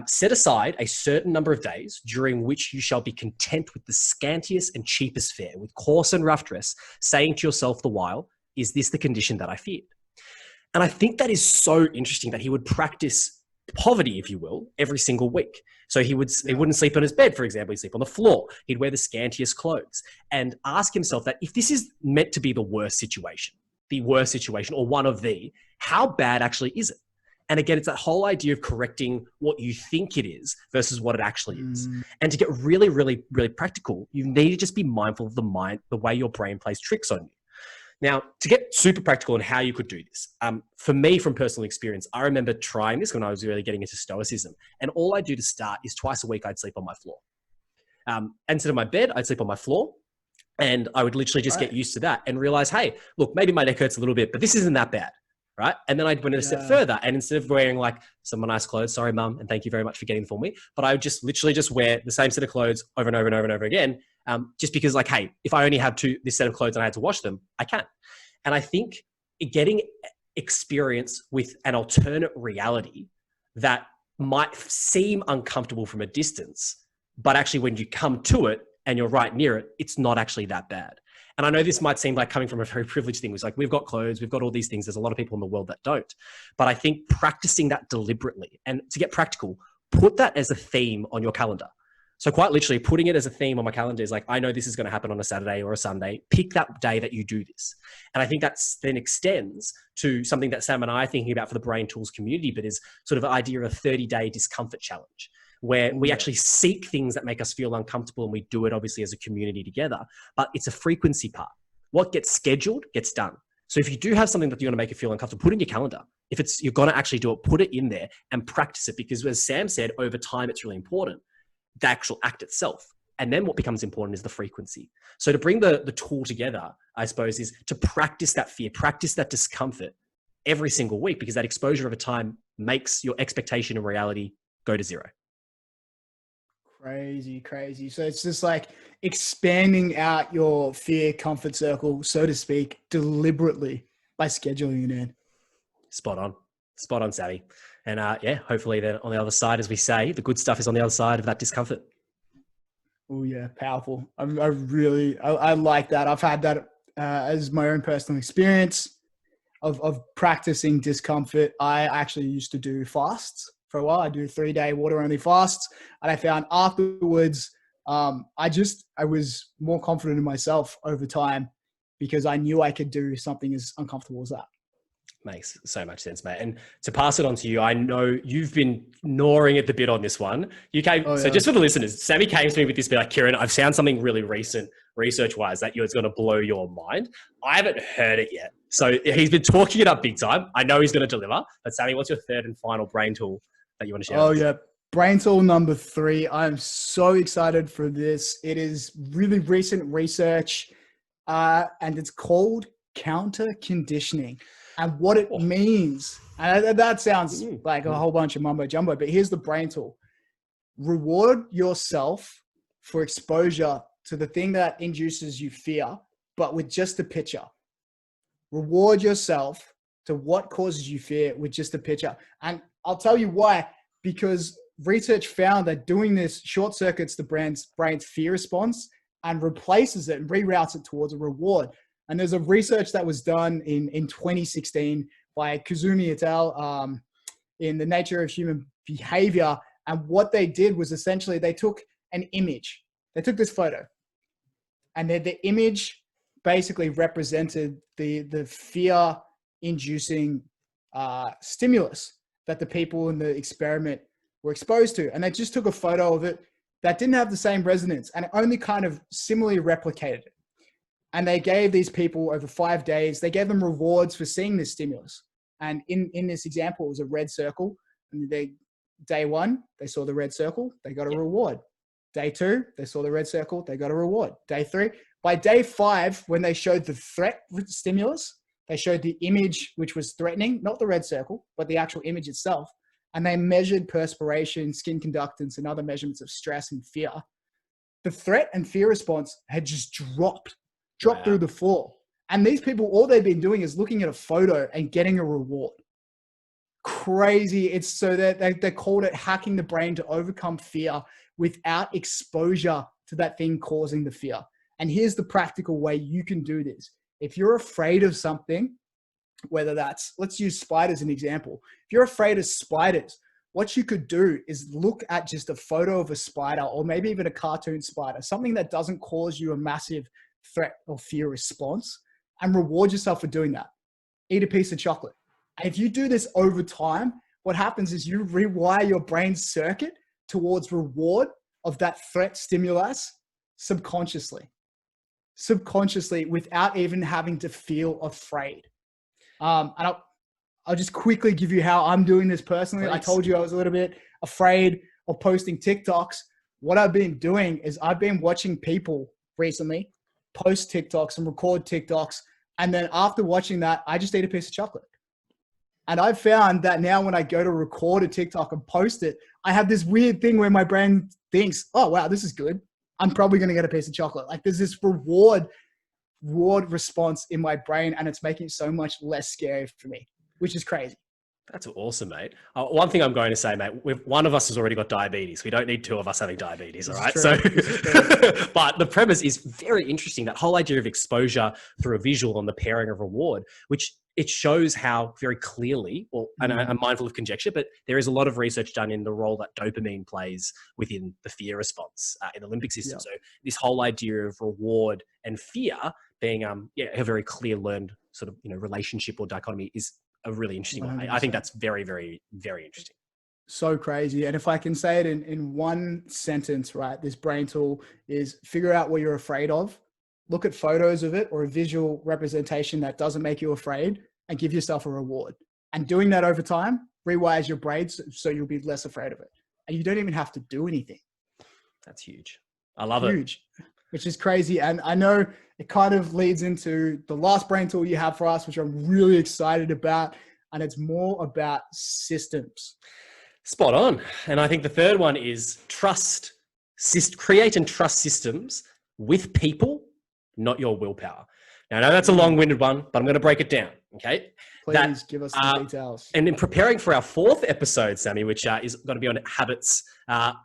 set aside a certain number of days during which you shall be content with the scantiest and cheapest fare, with coarse and rough dress, saying to yourself the while, is this the condition that I feared? And I think that is so interesting that he would practice poverty, if you will, every single week. So he wouldn't sleep on his bed, for example. He'd sleep on the floor. He'd wear the scantiest clothes and ask himself that if this is meant to be the worst situation, or one of the, how bad actually is it? And again, it's that whole idea of correcting what you think it is versus what it actually is. And to get really, really, really practical, you need to just be mindful of the way your brain plays tricks on you. Now, to get super practical on how you could do this, for me, from personal experience, I remember trying this when I was really getting into stoicism. And all I do to start is twice a week, I'd sleep on my floor. Instead of my bed, I'd sleep on my floor. And I would literally just get used to that and realize, hey, look, maybe my neck hurts a little bit, but this isn't that bad. Right. And then I'd went a step further. And instead of wearing like some nice clothes, sorry, mum, and thank you very much for getting them for me, but I would just literally just wear the same set of clothes over and over and over and over again. Just because like, hey, if I only have this set of clothes and I had to wash them, I can. And I think getting experience with an alternate reality that might seem uncomfortable from a distance, but actually when you come to it and you're right near it, it's not actually that bad. And I know this might seem like coming from a very privileged thing. It's like, we've got clothes, we've got all these things. There's a lot of people in the world that don't. But I think practicing that deliberately, and to get practical, put that as a theme on your calendar. So quite literally putting it as a theme on my calendar is like, I know this is going to happen on a Saturday or a Sunday. Pick that day that you do this. And I think that then extends to something that Sam and I are thinking about for the Brain Tools community, but is sort of an idea of a 30-day discomfort challenge, where we actually seek things that make us feel uncomfortable, and we do it obviously as a community together, but it's a frequency part. What gets scheduled gets done. So if you do have something that you want to make you feel uncomfortable, put it in your calendar. If you're going to actually do it, put it in there and practice it, because as Sam said, over time, it's really important, the actual act itself. And then what becomes important is the frequency. So to bring the tool together, I suppose, is to practice that fear, practice that discomfort every single week, because that exposure over time makes your expectation and reality go to zero. Crazy. So it's just like expanding out your fear comfort circle, so to speak, deliberately. by scheduling it in. Spot on, Savvy. And yeah, hopefully then on the other side, as we say, the good stuff is on the other side of that discomfort. Oh yeah, powerful. I like that. I've had that as my own personal experience of practicing discomfort. I actually used to do fasts for a while. I do 3-day water only fasts, and I found afterwards, I was more confident in myself over time because I knew I could do something as uncomfortable as that. Makes so much sense, mate. And to pass it on to you, I know you've been gnawing at the bit on this one. So just for the listeners, Sammy came to me with this, be like, Kirun, I've found something really recent research-wise that it's going to blow your mind. I haven't heard it yet. So he's been talking it up big time. I know he's going to deliver. But Sammy, what's your third and final brain tool that you want to share? Oh yeah, brain tool number 3. I'm so excited for this. It is really recent research, and it's called counter conditioning. And what it means, and that sounds like a whole bunch of mumbo jumbo, but here's the brain tool. Reward yourself for exposure to the thing that induces you fear, but with just a picture. Reward yourself to what causes you fear with just a picture. And I'll tell you why, because research found that doing this short circuits the brain's fear response and replaces it and reroutes it towards a reward. And there's a research that was done in 2016 by Kazumi et al. In the nature of human behavior. And what they did was essentially they took an image. They took this photo. And the image basically represented the fear-inducing stimulus that the people in the experiment were exposed to. And they just took a photo of it that didn't have the same resonance and it only kind of similarly replicated it. And they gave these people over 5 days, they gave them rewards for seeing this stimulus. And in this example, it was a red circle. And day 1, they saw the red circle, they got a reward. Day 2, they saw the red circle, they got a reward. Day 3, by day 5, when they showed the threat stimulus, they showed the image, which was threatening, not the red circle, but the actual image itself. And they measured perspiration, skin conductance, and other measurements of stress and fear. The threat and fear response had just dropped through the floor. And these people, all they've been doing is looking at a photo and getting a reward. Crazy. It's so that they called it hacking the brain to overcome fear without exposure to that thing causing the fear. And here's the practical way you can do this. If you're afraid of something, whether that's, let's use spiders as an example. If you're afraid of spiders, what you could do is look at just a photo of a spider or maybe even a cartoon spider, something that doesn't cause you a massive threat or fear response, and reward yourself for doing that. Eat a piece of chocolate. And if you do this over time, what happens is you rewire your brain's circuit towards reward of that threat stimulus subconsciously without even having to feel afraid. And I'll just quickly give you how I'm doing this personally. Please. I told you I was a little bit afraid of posting TikToks. What I've been doing is I've been watching people recently post TikToks and record TikToks. And then after watching that, I just eat a piece of chocolate. And I've found that now when I go to record a TikTok and post it, I have this weird thing where my brain thinks, oh, wow, this is good. I'm probably going to get a piece of chocolate. Like there's this reward response in my brain, and it's making it so much less scary for me, which is crazy. That's awesome, mate. One thing I'm going to say, mate, one of us has already got diabetes. We don't need 2 of us having diabetes, all right? So, but the premise is very interesting, that whole idea of exposure through a visual and the pairing of reward, which it shows how very clearly, and I'm mindful of conjecture, but there is a lot of research done in the role that dopamine plays within the fear response in the limbic system. So this whole idea of reward and fear being a very clear learned sort of relationship or dichotomy is a really interesting 100%. One. I think that's very, very, very interesting. So crazy. And if I can say it in one sentence, right, this brain tool is figure out what you're afraid of, look at photos of it or a visual representation that doesn't make you afraid, and give yourself a reward. And doing that over time rewires your brain so you'll be less afraid of it. And you don't even have to do anything. That's huge. I love it. Huge, which is crazy. And I know it kind of leads into the last brain tool you have for us, which I'm really excited about. And it's more about systems. Spot on. And I think the third one is create and trust systems with people, not your willpower. Now, I know that's a long-winded one, but I'm going to break it down. Okay. Please give us the details. And in preparing for our 4th episode, Sammy, which is going to be on habits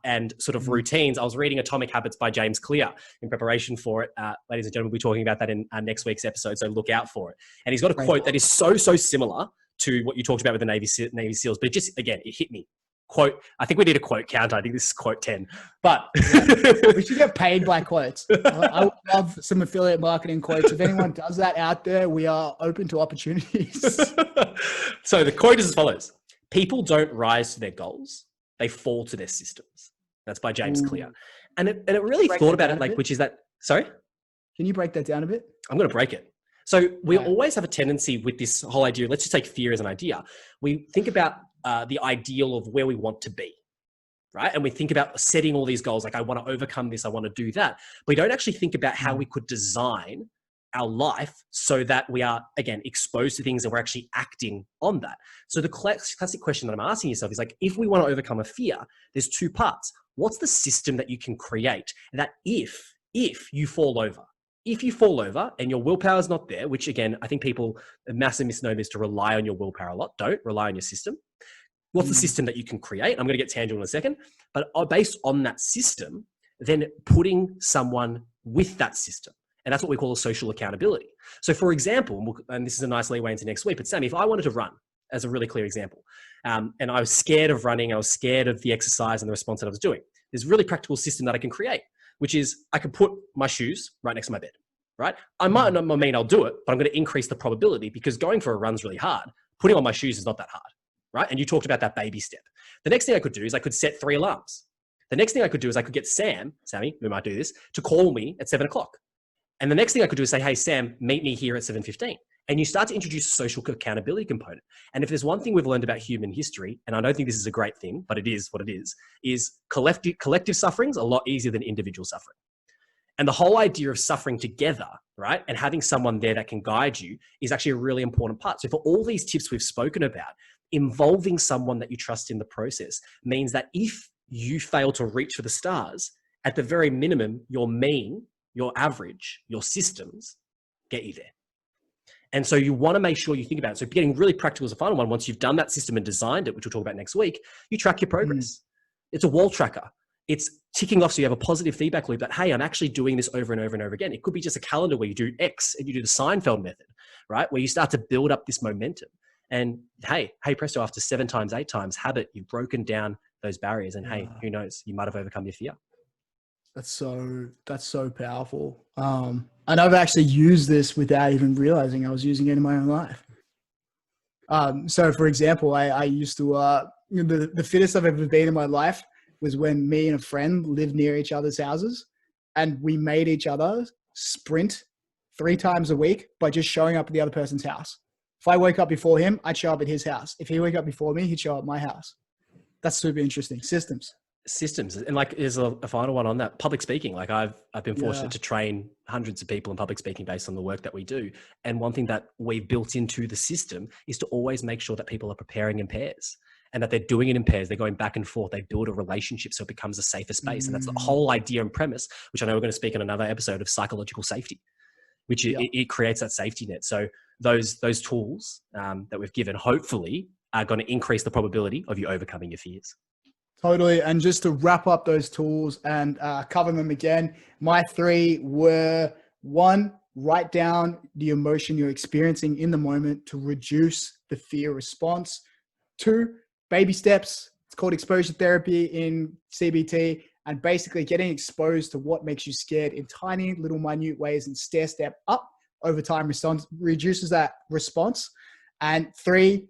and sort of routines, I was reading Atomic Habits by James Clear in preparation for it. Ladies and gentlemen, we'll be talking about that in next week's episode, so look out for it. And he's got a quote that is so similar to what you talked about with the Navy SEALs, but it just, again, it hit me. Quote, I think we need a quote counter. I think this is quote 10. But we should get paid by quotes. I would love some affiliate marketing quotes. If anyone does that out there, we are open to opportunities. So the quote is as follows. People don't rise to their goals. They fall to their systems. That's by James Clear. And it really thought about it, like, which is that, sorry? Can you break that down a bit? I'm going to break it. So we always have a tendency with this whole idea. Let's just take fear as an idea. We think about the ideal of where we want to be, right? And we think about setting all these goals, like I want to overcome this, I want to do that. But we don't actually think about how we could design our life so that we are, again, exposed to things and we're actually acting on that. So the classic question that I'm asking yourself is like, if we want to overcome a fear, there's 2 parts. What's the system that you can create that if you fall over, and your willpower is not there, which again, I think people, a massive misnomer is to rely on your willpower a lot. Don't rely on your system. What's the system that you can create? I'm going to get tangible in a second, but based on that system, then putting someone with that system. And that's what we call a social accountability. So for example, and this is a nice leeway into next week, but Sammy, if I wanted to run, as a really clear example, and I was scared of running, I was scared of the exercise and the response that I was doing, there's a really practical system that I can create, which is I could put my shoes right next to my bed, right? I might not mean I'll do it, but I'm going to increase the probability because going for a run is really hard. Putting on my shoes is not that hard, right? And you talked about that baby step. The next thing I could do is I could set 3 alarms. The next thing I could do is I could get Sammy, who might do this, to call me at 7 o'clock. And the next thing I could do is say, hey, Sam, meet me here at 7:15. And you start to introduce a social accountability component. And if there's one thing we've learned about human history, and I don't think this is a great thing, but it is what it is collective suffering's a lot easier than individual suffering. And the whole idea of suffering together, right, and having someone there that can guide you is actually a really important part. So for all these tips we've spoken about, involving someone that you trust in the process means that if you fail to reach for the stars, at the very minimum, your mean, your average, your systems get you there. And so you want to make sure you think about it. So getting really practical as a final one, once you've done that system and designed it, which we'll talk about next week, you track your progress. It's a wall tracker. It's ticking off so you have a positive feedback loop that, hey, I'm actually doing this over and over and over again. It could be just a calendar where you do X and you do the Seinfeld method, right? Where you start to build up this momentum. And hey presto, after 7 times, 8 times habit, you've broken down those barriers. And hey, who knows, you might have overcome your fear. That's so powerful. And I've actually used this without even realizing I was using it in my own life. So for example, I used to, the fittest I've ever been in my life was when me and a friend lived near each other's houses and we made each other sprint 3 times a week by just showing up at the other person's house. If I woke up before him, I'd show up at his house. If he woke up before me, he'd show up at my house. That's super interesting. Systems. And like, there's a final one on that. Public speaking. Like I've been fortunate to train hundreds of people in public speaking based on the work that we do. And one thing that we've built into the system is to always make sure that people are preparing in pairs and that they're doing it in pairs. They're going back and forth. They build a relationship so it becomes a safer space. And that's the whole idea and premise, which I know we're going to speak in another episode, of psychological safety, which it creates that safety net. So those tools that we've given, hopefully, are going to increase the probability of you overcoming your fears. Totally. And just to wrap up those tools and cover them again, my 3 were: 1, write down the emotion you're experiencing in the moment to reduce the fear response. 2, baby steps. It's called exposure therapy in CBT, and basically getting exposed to what makes you scared in tiny little minute ways and step up over time reduces that response. And 3,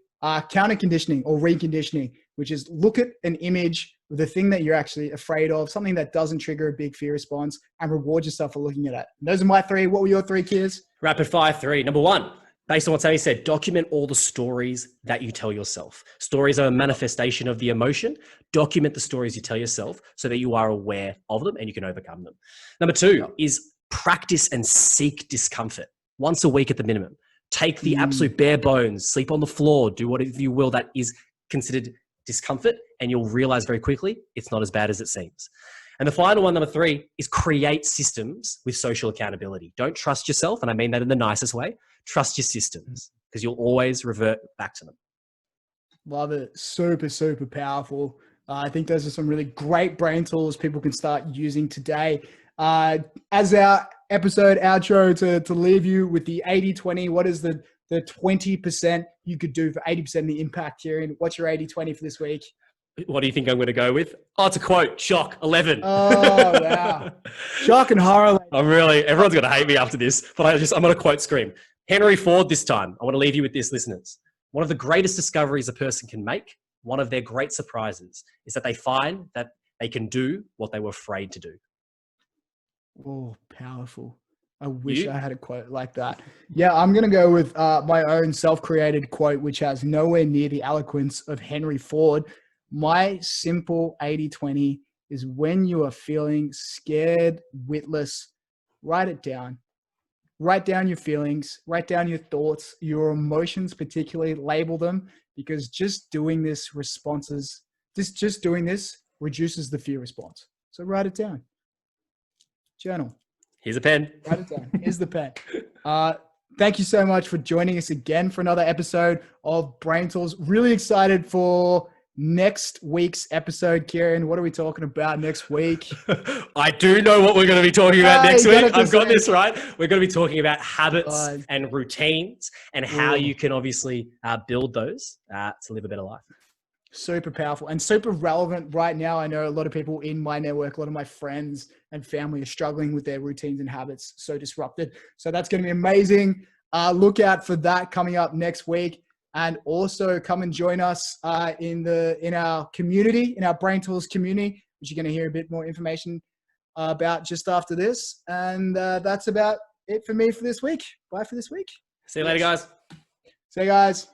counter conditioning or reconditioning, which is look at an image of the thing that you're actually afraid of, something that doesn't trigger a big fear response, and reward yourself for looking at it. And those are my 3. What were your 3, Kiers? Rapid fire 3. Number 1, based on what Sammy said, document all the stories that you tell yourself. Stories are a manifestation of the emotion. Document the stories you tell yourself so that you are aware of them and you can overcome them. Number 2 is practice and seek discomfort once a week at the minimum. Take the absolute bare bones, sleep on the floor, do whatever you will that is considered discomfort, and you'll realize very quickly it's not as bad as it seems. And the final one, number 3, is create systems with social accountability. Don't trust yourself, and I mean that in the nicest way. Trust your systems, because you'll always revert back to them. Love it. Super, super powerful. I think those are some really great brain tools people can start using today. As our episode outro to leave you with the 80-20, what is the 20% you could do for 80% of the impact, Kirun? What's your 80-20 for this week? What do you think I'm going to go with? Oh, it's a quote. Shock 11. Oh, wow. Shock and horror. Everyone's going to hate me after this, but I'm going to quote scream. Henry Ford this time. I want to leave you with this, listeners. One of the greatest discoveries a person can make, one of their great surprises, is that they find that they can do what they were afraid to do. Oh, powerful. I wish I had a quote like that. Yeah, I'm going to go with my own self-created quote, which has nowhere near the eloquence of Henry Ford. My simple 80-20 is when you are feeling scared, witless, write it down. Write down your feelings, write down your thoughts, your emotions, particularly label them, because just doing this just doing this reduces the fear response. So write it down. Journal. Here's a pen. Write it down. Here's the pen. Thank you so much for joining us again for another episode of Brain Tools. Really excited for next week's episode. Kirun, what are we talking about next week? I do know what we're going to be talking about next week. I've got this right. We're going to be talking about habits and routines and how you can obviously build those to live a better life. Super powerful and super relevant right now. I know a lot of people in my network, a lot of my friends and family are struggling with their routines and habits, so disrupted. So that's going to be amazing. Look out for that coming up next week. And also come and join us in our community, in our Brain Tools community, which you're going to hear a bit more information about just after this. And that's about it for me for this week. Bye for this week. See you later, guys. See you guys.